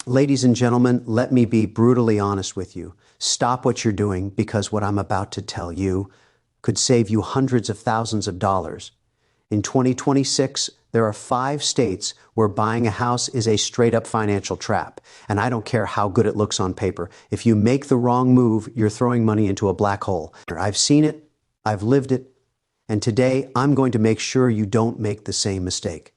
Ladies and gentlemen, let me be brutally honest with you. Stop what you're doing because what I'm about to tell you could save you hundreds of thousands of dollars. In 2026, there are 5 states where buying a house is a straight-up financial trap. And I don't care how good it looks on paper. If you make the wrong move, you're throwing money into a black hole. I've seen it, I've lived it, and today I'm going to make sure you don't make the same mistake.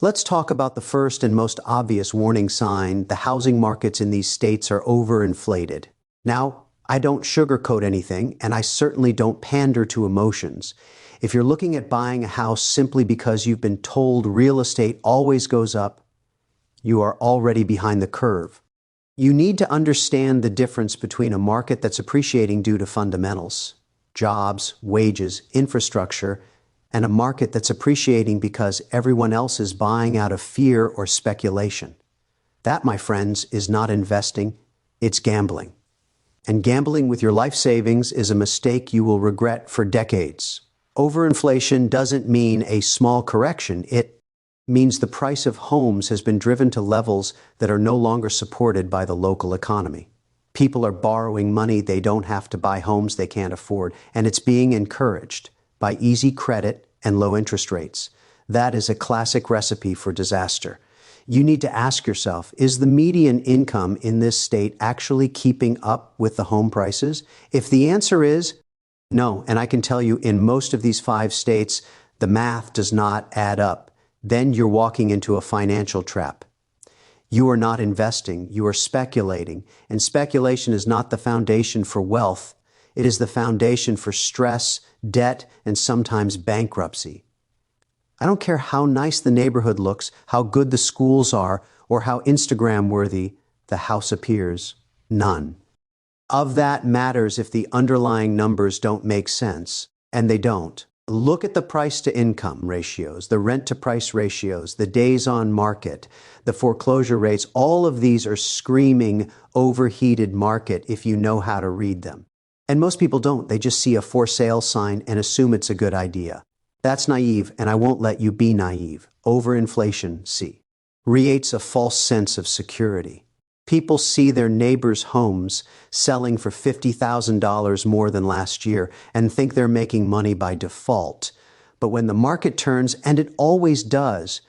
Let's talk about the first and most obvious warning sign. The housing markets in these states are overinflated. Now, I don't sugarcoat anything, and I certainly don't pander to emotions. If you're looking at buying a house simply because you've been told real estate always goes up, you are already behind the curve. You need to understand the difference between a market that's appreciating due to fundamentals, jobs, wages, infrastructure, and a market that's appreciating because everyone else is buying out of fear or speculation. That, my friends, is not investing, it's gambling. And gambling with your life savings is a mistake you will regret for decades. Overinflation doesn't mean a small correction. It means the price of homes has been driven to levels that are no longer supported by the local economy. People are borrowing money they don't have to buy homes they can't afford, and it's being encouraged by easy credit and low interest rates. That is a classic recipe for disaster. You need to ask yourself, is the median income in this state actually keeping up with the home prices? If the answer is no, and I can tell you in most of these 5 states, the math does not add up, then you're walking into a financial trap. You are not investing, you are speculating, and speculation is not the foundation for wealth. It is the foundation for stress, debt, and sometimes bankruptcy. I don't care how nice the neighborhood looks, how good the schools are, or how Instagram-worthy the house appears. None of that matters if the underlying numbers don't make sense, and they don't. Look at the price-to-income ratios, the rent-to-price ratios, the days on market, the foreclosure rates. All of these are screaming overheated market if you know how to read them. And most people don't. They just see a for sale sign and assume it's a good idea. That's naive, and I won't let you be naive. Overinflation, creates a false sense of security. People see their neighbors' homes selling for $50,000 more than last year and think they're making money by default. But when the market turns, and it always does,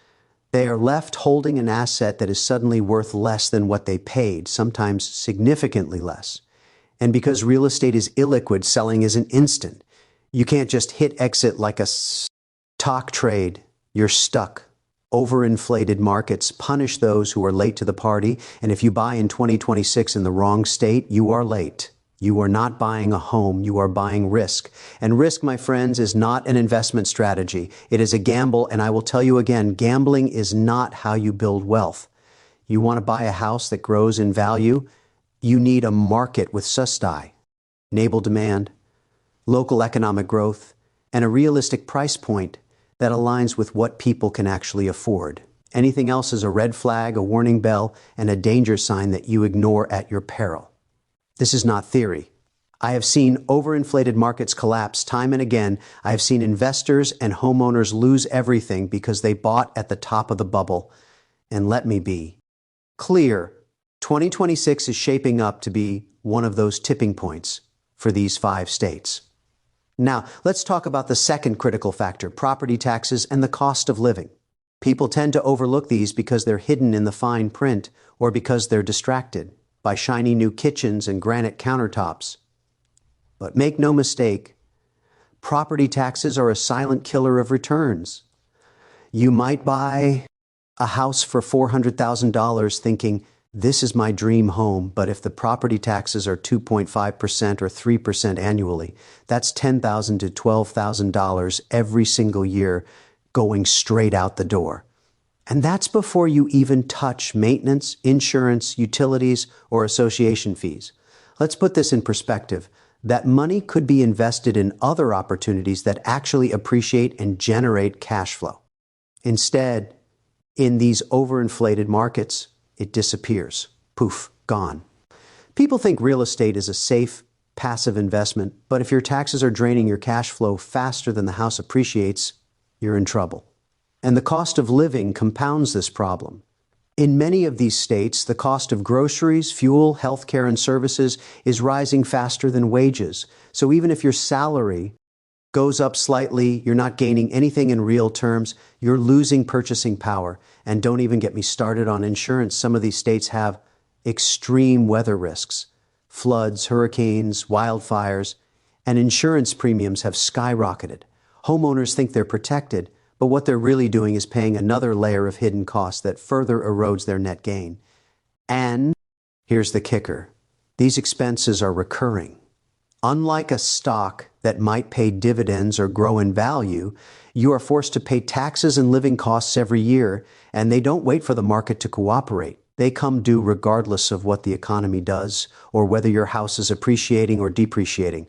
they are left holding an asset that is suddenly worth less than what they paid, sometimes significantly less. And because real estate is illiquid, selling isn't instant. You can't just hit exit like a stock trade. You're stuck. Overinflated markets punish those who are late to the party, and if you buy in 2026 in the wrong state, you are late. You are not buying a home, you are buying risk. And risk, my friends, is not an investment strategy. It is a gamble, and I will tell you again, gambling is not how you build wealth. You want to buy a house that grows in value? You need a market with sustainable enable demand, local economic growth, and a realistic price point that aligns with what people can actually afford. Anything else is a red flag, a warning bell, and a danger sign that you ignore at your peril. This is not theory. I have seen overinflated markets collapse time and again. I have seen investors and homeowners lose everything because they bought at the top of the bubble. And let me be clear, 2026 is shaping up to be one of those tipping points for these 5 states. Now, let's talk about the second critical factor, property taxes and the cost of living. People tend to overlook these because they're hidden in the fine print or because they're distracted by shiny new kitchens and granite countertops. But make no mistake, property taxes are a silent killer of returns. You might buy a house for $400,000 thinking, this is my dream home, but if the property taxes are 2.5% or 3% annually, that's $10,000 to $12,000 every single year going straight out the door. And that's before you even touch maintenance, insurance, utilities, or association fees. Let's put this in perspective. That money could be invested in other opportunities that actually appreciate and generate cash flow. Instead, in these overinflated markets, it disappears. Poof, gone. People think real estate is a safe, passive investment, but if your taxes are draining your cash flow faster than the house appreciates, you're in trouble. And the cost of living compounds this problem. In many of these states, the cost of groceries, fuel, healthcare, and services is rising faster than wages. So even if your salary goes up slightly, you're not gaining anything in real terms, you're losing purchasing power. And don't even get me started on insurance. Some of these states have extreme weather risks, floods, hurricanes, wildfires, and insurance premiums have skyrocketed. Homeowners think they're protected, but what they're really doing is paying another layer of hidden costs that further erodes their net gain. And here's the kicker. These expenses are recurring. Unlike a stock that might pay dividends or grow in value, you are forced to pay taxes and living costs every year, and they don't wait for the market to cooperate. They come due regardless of what the economy does or whether your house is appreciating or depreciating.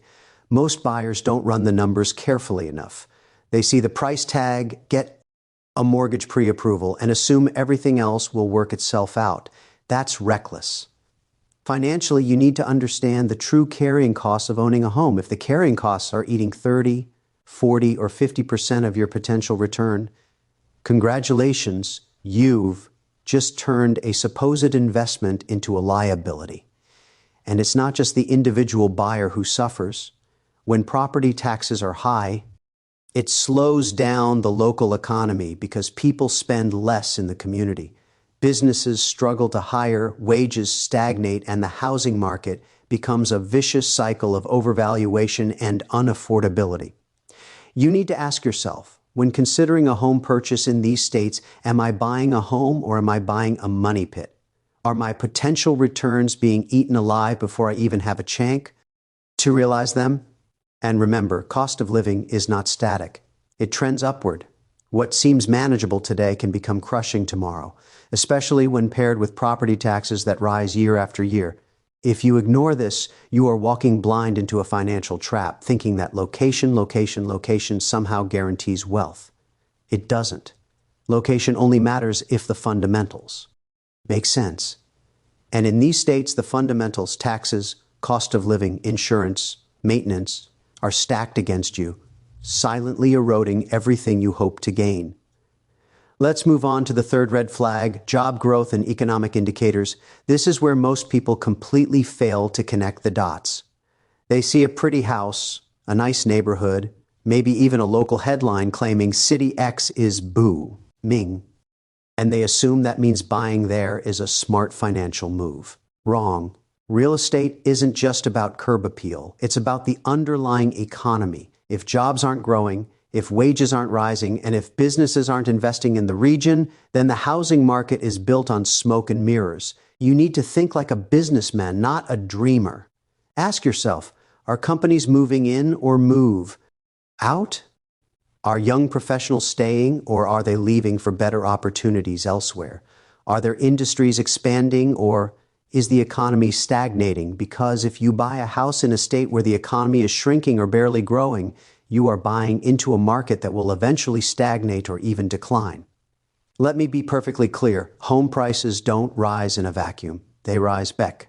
Most buyers don't run the numbers carefully enough. They see the price tag, get a mortgage pre-approval, and assume everything else will work itself out. That's reckless. Financially, you need to understand the true carrying costs of owning a home. If the carrying costs are eating 30, 40, or 50% of your potential return, congratulations, you've just turned a supposed investment into a liability. And it's not just the individual buyer who suffers. When property taxes are high, it slows down the local economy because people spend less in the community. Businesses struggle to hire, wages stagnate, and the housing market becomes a vicious cycle of overvaluation and unaffordability. You need to ask yourself, when considering a home purchase in these states, am I buying a home or am I buying a money pit? Are my potential returns being eaten alive before I even have a chance to realize them? And remember, cost of living is not static. It trends upward. What seems manageable today can become crushing tomorrow, especially when paired with property taxes that rise year after year. If you ignore this, you are walking blind into a financial trap, thinking that location somehow guarantees wealth. It doesn't. Location only matters if the fundamentals make sense. And in these states, the fundamentals, taxes, cost of living, insurance, maintenance, are stacked against you, silently eroding everything you hope to gain. Let's move on to the third red flag, job growth and economic indicators. This is where most people completely fail to connect the dots. They see a pretty house, a nice neighborhood, maybe even a local headline claiming City X is booming, and they assume that means buying there is a smart financial move. Wrong. Real estate isn't just about curb appeal. It's about the underlying economy. If jobs aren't growing, if wages aren't rising, and if businesses aren't investing in the region, then the housing market is built on smoke and mirrors. You need to think like a businessman, not a dreamer. Ask yourself, are companies moving in or move out? Are young professionals staying or are they leaving for better opportunities elsewhere? Are their industries expanding or is the economy stagnating? Because if you buy a house in a state where the economy is shrinking or barely growing, you are buying into a market that will eventually stagnate or even decline. Let me be perfectly clear. Home prices don't rise in a vacuum. They rise back.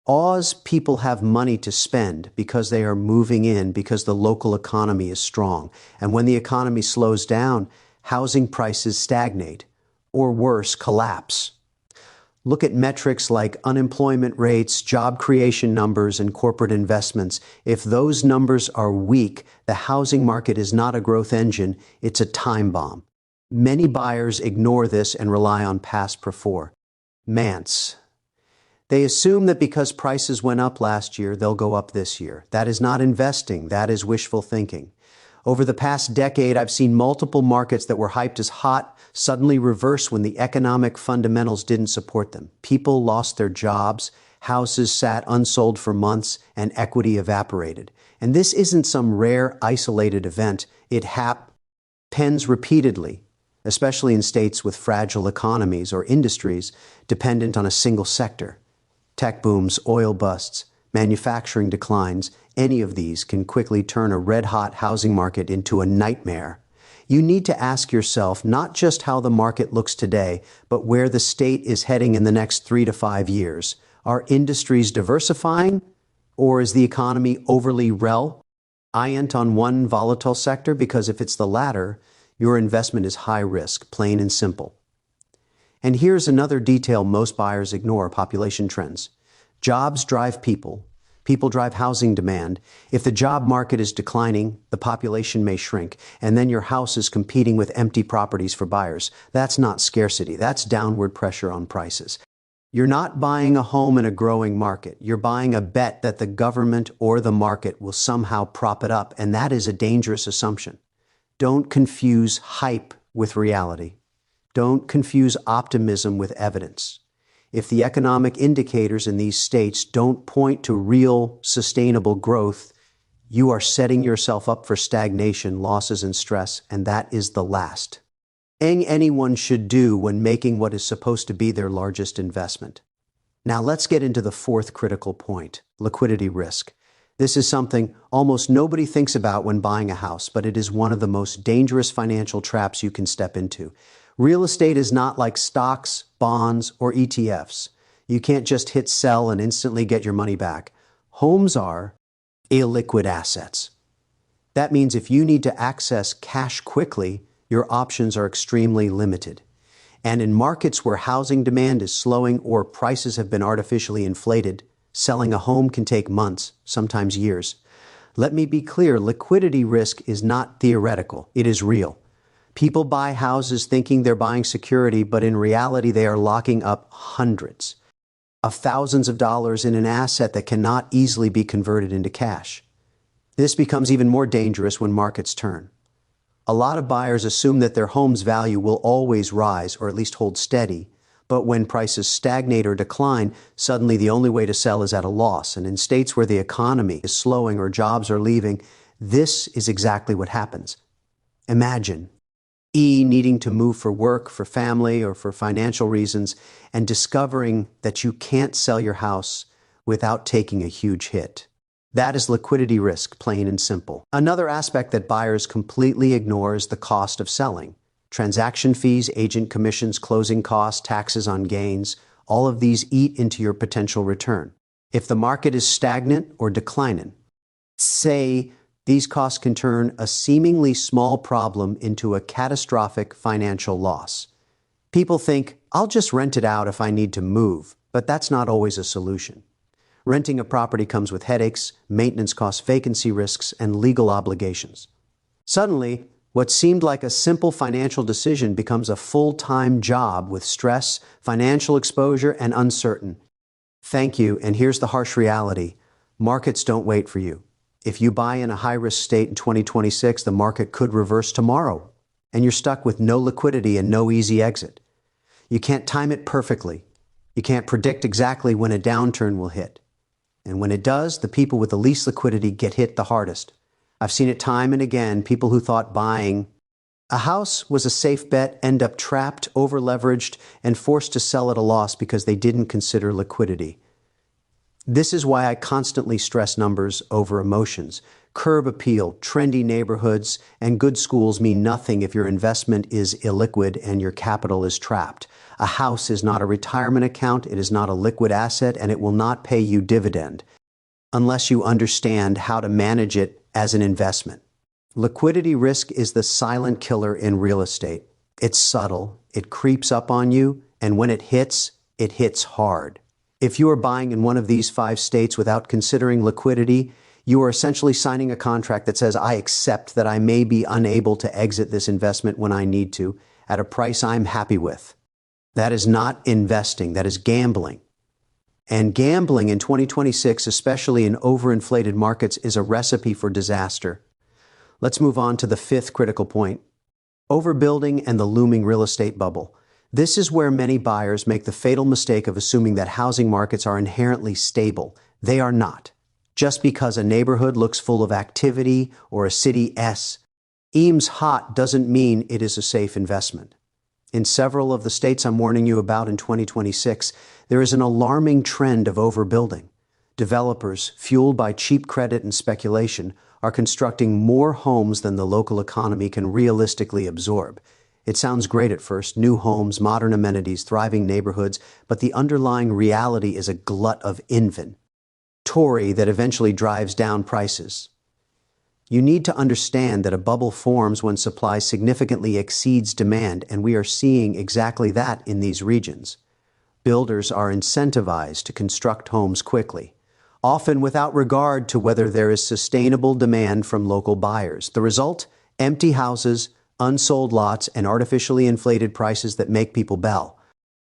Oz people have money to spend because they are moving in because the local economy is strong. And when the economy slows down, housing prices stagnate or worse, collapse. Look at metrics like unemployment rates, job creation numbers, and corporate investments. If those numbers are weak, the housing market is not a growth engine, it's a time bomb. Many buyers ignore this and rely on past performance. They assume that because prices went up last year, they'll go up this year. That is not investing, that is wishful thinking. Over the past decade, I've seen multiple markets that were hyped as hot suddenly reverse when the economic fundamentals didn't support them. People lost their jobs, houses sat unsold for months, and equity evaporated. And this isn't some rare, isolated event. It happens repeatedly, especially in states with fragile economies or industries dependent on a single sector. Tech booms, oil busts, manufacturing declines, any of these can quickly turn a red-hot housing market into a nightmare. You need to ask yourself not just how the market looks today, but where the state is heading in the next 3 to 5 years. Are industries diversifying? Or is the economy overly reliant on one volatile sector? Because if it's the latter, Your investment is high risk, plain and simple. And here's another detail most buyers ignore: population trends. Jobs drive people. People drive housing demand. If the job market is declining, the population may shrink, and then your house is competing with empty properties for buyers. That's not scarcity. That's downward pressure on prices. You're not buying a home in a growing market. You're buying a bet that the government or the market will somehow prop it up, and that is a dangerous assumption. Don't confuse hype with reality. Don't confuse optimism with evidence. If the economic indicators in these states don't point to real, sustainable growth, you are setting yourself up for stagnation, losses, and stress, and that is the last thing anyone should do when making what is supposed to be their largest investment. Now let's get into the fourth critical point: liquidity risk. This is something almost nobody thinks about when buying a house, but it is one of the most dangerous financial traps you can step into. Real estate is not like stocks, bonds, or ETFs. You can't just hit sell and instantly get your money back. Homes are illiquid assets. That means if you need to access cash quickly, your options are extremely limited. And in markets where housing demand is slowing or prices have been artificially inflated, selling a home can take months, sometimes years. Let me be clear, liquidity risk is not theoretical, it is real. People buy houses thinking they're buying security, but in reality they are locking up hundreds of thousands of dollars in an asset that cannot easily be converted into cash. This becomes even more dangerous when markets turn. A lot of buyers assume that their home's value will always rise, or at least hold steady, but when prices stagnate or decline, suddenly the only way to sell is at a loss. And in states where the economy is slowing or jobs are leaving, this is exactly what happens. Imagine needing to move for work, for family, or for financial reasons, and discovering that you can't sell your house without taking a huge hit. That is liquidity risk, plain and simple. Another aspect that buyers completely ignore is the cost of selling. Transaction fees, agent commissions, closing costs, taxes on gains, all of these eat into your potential return. If the market is stagnant or declining, these costs can turn a seemingly small problem into a catastrophic financial loss. People think, I'll just rent it out if I need to move, but that's not always a solution. Renting a property comes with headaches, maintenance costs, vacancy risks, and legal obligations. Suddenly, what seemed like a simple financial decision becomes a full-time job with stress, financial exposure, and uncertainty. Thank you, and here's the harsh reality. Markets don't wait for you. If you buy in a high-risk state in 2026, the market could reverse tomorrow, and you're stuck with no liquidity and no easy exit. You can't time it perfectly. You can't predict exactly when a downturn will hit. And when it does, the people with the least liquidity get hit the hardest. I've seen it time and again. People who thought buying a house was a safe bet end up trapped, over-leveraged, and forced to sell at a loss because they didn't consider liquidity. This is why I constantly stress numbers over emotions. Curb appeal, trendy neighborhoods, and good schools mean nothing if your investment is illiquid and your capital is trapped. A house is not a retirement account, it is not a liquid asset, and it will not pay you dividend unless you understand how to manage it as an investment. Liquidity risk is the silent killer in real estate. It's subtle, it creeps up on you, and when it hits hard. If you are buying in one of these 5 states without considering liquidity, you are essentially signing a contract that says, I accept that I may be unable to exit this investment when I need to, at a price I'm happy with. That is not investing, that is gambling. And gambling in 2026, especially in overinflated markets, is a recipe for disaster. Let's move on to the 5th critical point: overbuilding and the looming real estate bubble. This is where many buyers make the fatal mistake of assuming that housing markets are inherently stable. They are not. Just because a neighborhood looks full of activity or a city seems hot doesn't mean it is a safe investment. In several of the states I'm warning you about in 2026, there is an alarming trend of overbuilding. Developers, fueled by cheap credit and speculation, are constructing more homes than the local economy can realistically absorb. It sounds great at first: new homes, modern amenities, thriving neighborhoods, but the underlying reality is a glut of inventory that eventually drives down prices. You need to understand that a bubble forms when supply significantly exceeds demand, and we are seeing exactly that in these regions. Builders are incentivized to construct homes quickly, often without regard to whether there is sustainable demand from local buyers. The result? Empty houses, unsold lots, and artificially inflated prices that make people bail.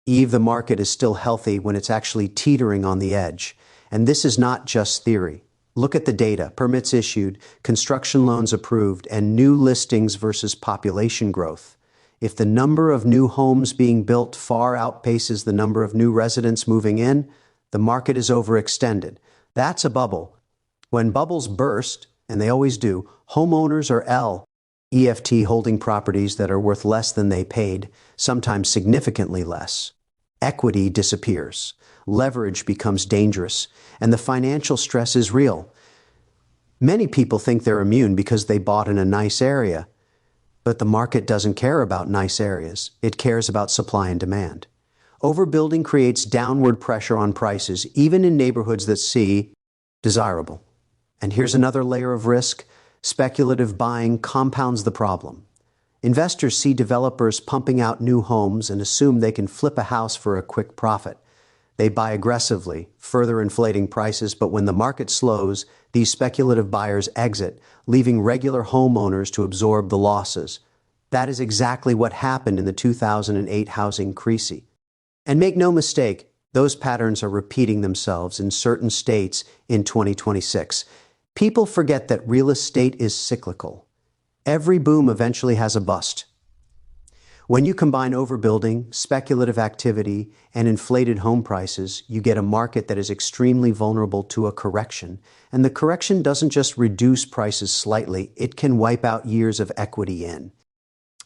The market is still healthy when it's actually teetering on the edge. And this is not just theory. Look at the data: permits issued, construction loans approved, and new listings versus population growth. If the number of new homes being built far outpaces the number of new residents moving in, the market is overextended. That's a bubble. When bubbles burst, and they always do, homeowners are EFT holding properties that are worth less than they paid, sometimes significantly less. Equity disappears. Leverage becomes dangerous, and the financial stress is real. Many people think they're immune because they bought in a nice area, but the market doesn't care about nice areas. It cares about supply and demand. Overbuilding creates downward pressure on prices, even in neighborhoods that seem desirable. And here's another layer of risk: speculative buying compounds the problem. Investors see developers pumping out new homes and assume they can flip a house for a quick profit. They buy aggressively, further inflating prices, but when the market slows, these speculative buyers exit, leaving regular homeowners to absorb the losses. That is exactly what happened in the 2008 housing crisis. And make no mistake, those patterns are repeating themselves in certain states in 2026. People forget that real estate is cyclical. Every boom eventually has a bust. When you combine overbuilding, speculative activity, and inflated home prices, you get a market that is extremely vulnerable to a correction. And the correction doesn't just reduce prices slightly, it can wipe out years of equity in.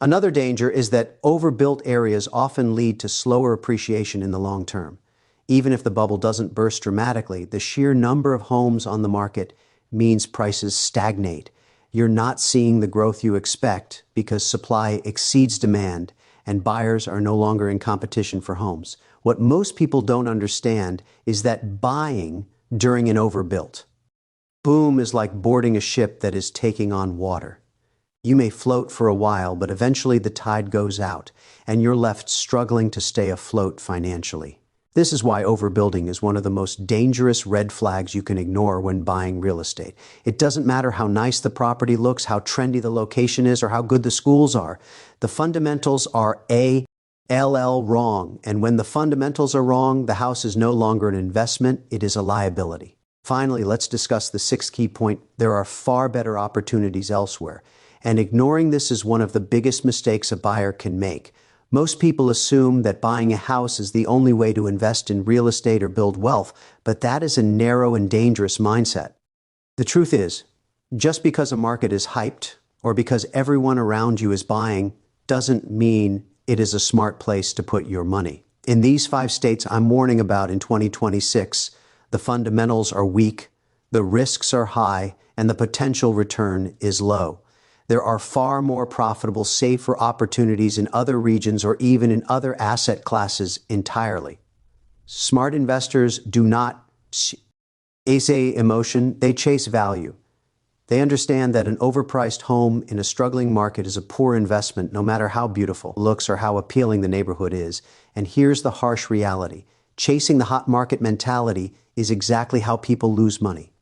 Another danger is that overbuilt areas often lead to slower appreciation in the long term. Even if the bubble doesn't burst dramatically, the sheer number of homes on the market means prices stagnate. You're not seeing the growth you expect because supply exceeds demand and buyers are no longer in competition for homes. What most people don't understand is that buying during an overbuilt boom is like boarding a ship that is taking on water. You may float for a while, but eventually the tide goes out and you're left struggling to stay afloat financially. This is why overbuilding is one of the most dangerous red flags you can ignore when buying real estate. It doesn't matter how nice the property looks, how trendy the location is, or how good the schools are. The fundamentals are wrong. And when the fundamentals are wrong, the house is no longer an investment, it is a liability. Finally, let's discuss the sixth key point. There are far better opportunities elsewhere. And ignoring this is one of the biggest mistakes a buyer can make. Most people assume that buying a house is the only way to invest in real estate or build wealth, but that is a narrow and dangerous mindset. The truth is, just because a market is hyped or because everyone around you is buying doesn't mean it is a smart place to put your money. In these 5 states I'm warning about in 2026, the fundamentals are weak, the risks are high, and the potential return is low. There are far more profitable, safer opportunities in other regions or even in other asset classes entirely. Smart investors do not chase emotion, they chase value. They understand that an overpriced home in a struggling market is a poor investment, no matter how beautiful it looks or how appealing the neighborhood is. And here's the harsh reality. Chasing the hot market mentality is exactly how people lose money.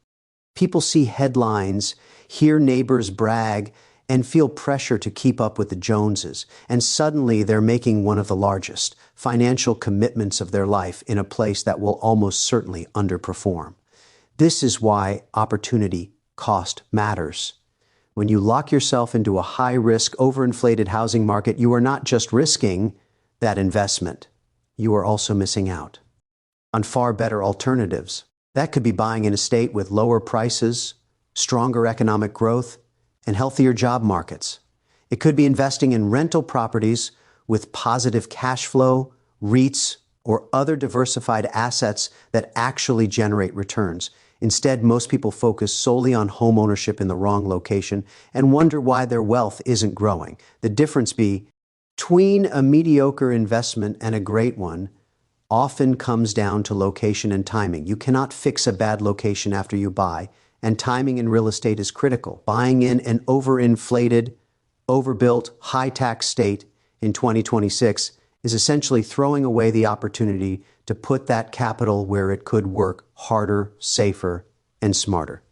People see headlines, hear neighbors brag, and feel pressure to keep up with the Joneses, and suddenly they're making one of the largest financial commitments of their life in a place that will almost certainly underperform. This is why opportunity cost matters. When you lock yourself into a high-risk, overinflated housing market, you are not just risking that investment, you are also missing out on far better alternatives. That could be buying in a state with lower prices, stronger economic growth, and healthier job markets. It could be investing in rental properties with positive cash flow, REITs, or other diversified assets that actually generate returns. Instead, most people focus solely on home ownership in the wrong location and wonder why their wealth isn't growing. The difference between a mediocre investment and a great one often comes down to location and timing. You cannot fix a bad location after you buy, And timing in real estate is critical. Buying in an overinflated, overbuilt, high-tax state in 2026 is essentially throwing away the opportunity to put that capital where it could work harder, safer, and smarter.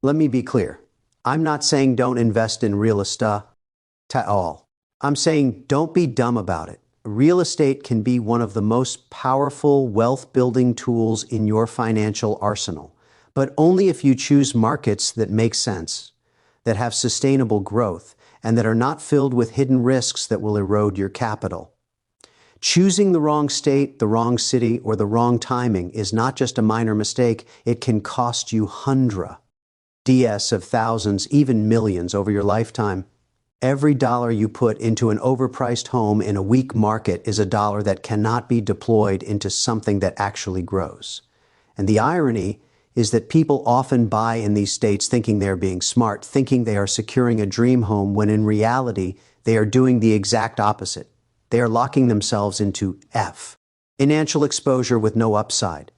Let me be clear. I'm not saying don't invest in real estate at all. I'm saying don't be dumb about it. Real estate can be one of the most powerful wealth-building tools in your financial arsenal, but only if you choose markets that make sense, that have sustainable growth, and that are not filled with hidden risks that will erode your capital. Choosing the wrong state, the wrong city, or the wrong timing is not just a minor mistake, it can cost you hundreds of thousands, even millions over your lifetime. Every dollar you put into an overpriced home in a weak market is a dollar that cannot be deployed into something that actually grows. And the irony is that people often buy in these states thinking they're being smart, thinking they are securing a dream home, when in reality, they are doing the exact opposite. They are locking themselves into financial exposure with no upside.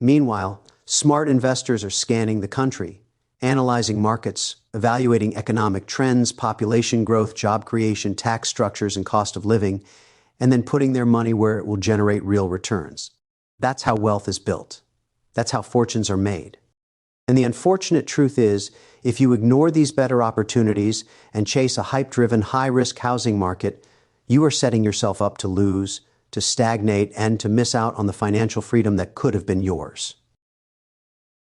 Meanwhile, smart investors are scanning the country, analyzing markets, evaluating economic trends, population growth, job creation, tax structures, and cost of living, and then putting their money where it will generate real returns. That's how wealth is built. That's how fortunes are made. And the unfortunate truth is, if you ignore these better opportunities and chase a hype-driven, high-risk housing market, you are setting yourself up to lose, to stagnate, and to miss out on the financial freedom that could have been yours.